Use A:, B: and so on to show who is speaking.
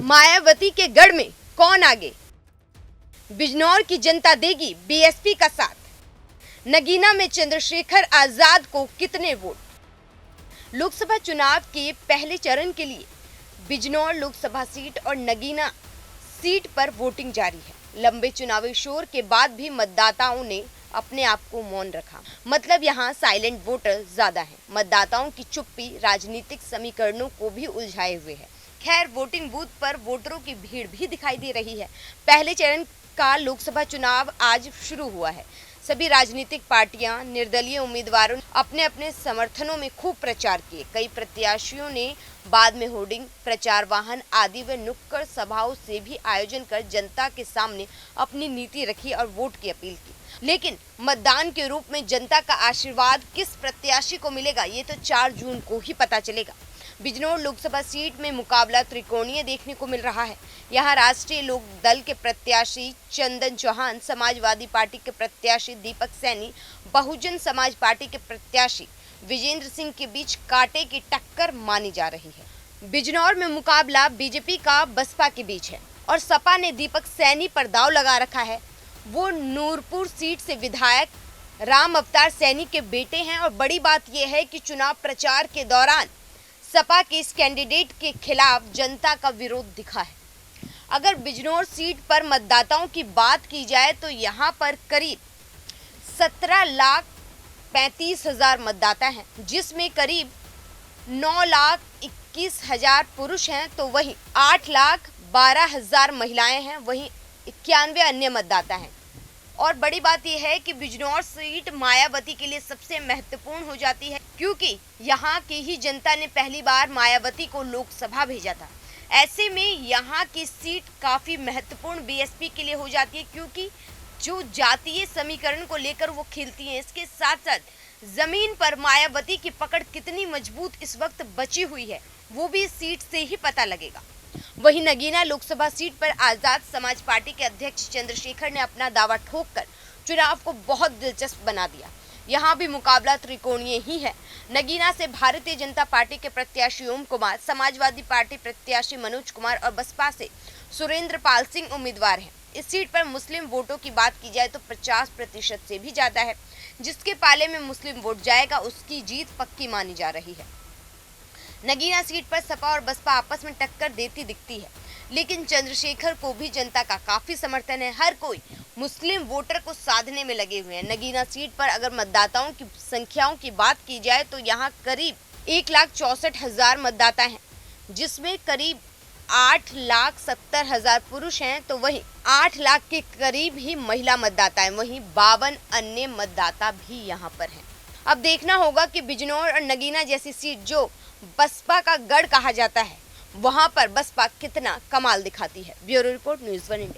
A: मायावती के गढ़ में कौन आगे? बिजनौर की जनता देगी बीएसपी का साथ। नगीना में चंद्रशेखर आजाद को कितने वोट? लोकसभा चुनाव के पहले चरण के लिए बिजनौर लोकसभा सीट और नगीना सीट पर वोटिंग जारी है। लंबे चुनावी शोर के बाद भी मतदाताओं ने अपने आप को मौन रखा। मतलब यहाँ साइलेंट वोटर ज्यादा हैं। मतदाताओं की चुप्पी राजनीतिक समीकरणों को भी उलझाए हुए है। खैर, वोटिंग बूथ पर वोटरों की भीड़ भी दिखाई दे रही है। पहले चरण का लोकसभा चुनाव आज शुरू हुआ है। सभी राजनीतिक पार्टियां, निर्दलीय उम्मीदवारों ने अपने अपने समर्थनों में खूब प्रचार किए। कई प्रत्याशियों ने बाद में होर्डिंग, प्रचार वाहन आदि व नुक्कड़ सभाओं से भी आयोजन कर जनता के सामने अपनी नीति रखी और वोट की अपील की। लेकिन मतदान के रूप में जनता का आशीर्वाद किस प्रत्याशी को मिलेगा, ये तो 4 जून को ही पता चलेगा। बिजनौर लोकसभा सीट में मुकाबला त्रिकोणीय देखने को मिल रहा है। यहाँ राष्ट्रीय लोक दल के प्रत्याशी चंदन चौहान, समाजवादी पार्टी के प्रत्याशी दीपक सैनी, बहुजन समाज पार्टी के प्रत्याशी विजेंद्र सिंह के बीच कांटे की टक्कर मानी जा रही है। बिजनौर में मुकाबला बीजेपी का बसपा के बीच है और सपा ने दीपक सैनी पर दांव लगा रखा है। वो नूरपुर सीट से विधायक राम अवतार सैनी के बेटे हैं और बड़ी बात यह है कि चुनाव प्रचार के दौरान सपा के इस कैंडिडेट के खिलाफ जनता का विरोध दिखा है। अगर बिजनौर सीट पर मतदाताओं की बात की जाए तो यहाँ पर करीब 17,35,000 मतदाता हैं, जिसमें करीब 9,21,000 पुरुष हैं, तो वहीं 8,12,000 महिलाएं हैं, वहीं 91 अन्य मतदाता हैं। और बड़ी बात यह है कि बिजनौर सीट मायावती के लिए सबसे महत्वपूर्ण हो जाती है, क्योंकि यहाँ की ही जनता ने पहली बार मायावती को लोकसभा भेजा था। ऐसे में यहाँ की सीट काफी महत्वपूर्ण बीएसपी के लिए हो जाती है, क्योंकि जो जातीय समीकरण को लेकर वो खेलती हैं। इसके साथ साथ जमीन पर मायावती की पकड़ कितनी मजबूत इस वक्त बची हुई है, वो भी इस सीट से ही पता लगेगा। वहीं नगीना लोकसभा सीट पर आजाद समाज पार्टी के अध्यक्ष चंद्रशेखर ने अपना दावा ठोककर चुनाव को बहुत दिलचस्प बना दिया। यहां भी मुकाबला त्रिकोणीय ही है। नगीना से भारतीय जनता पार्टी के प्रत्याशी ओम कुमार, समाजवादी पार्टी प्रत्याशी मनोज कुमार और बसपा से सुरेंद्र पाल सिंह उम्मीदवार हैं। इस सीट पर मुस्लिम वोटों की बात की जाए तो 50% से भी ज्यादा है। जिसके पाले में मुस्लिम वोट जाएगा उसकी जीत पक्की मानी जा रही है। नगीना सीट पर सपा और बसपा आपस में टक्कर देती दिखती है, लेकिन चंद्रशेखर को भी जनता का काफी समर्थन है। हर कोई मुस्लिम वोटर को साधने में लगे हुए हैं। नगीना सीट पर अगर मतदाताओं की संख्याओं की बात की जाए तो यहाँ करीब 1,64,000 मतदाता हैं, जिसमें करीब 8,70,000 पुरुष हैं, तो वहीं 8 लाख के करीब ही महिला मतदाता हैं। वहीं 52 अन्य मतदाता भी यहाँ पर हैं। अब देखना होगा कि बिजनौर और नगीना जैसी सीट जो बसपा का गढ़ कहा जाता है, वहां पर बसपा कितना कमाल दिखाती है। Bureau report, news 1 India.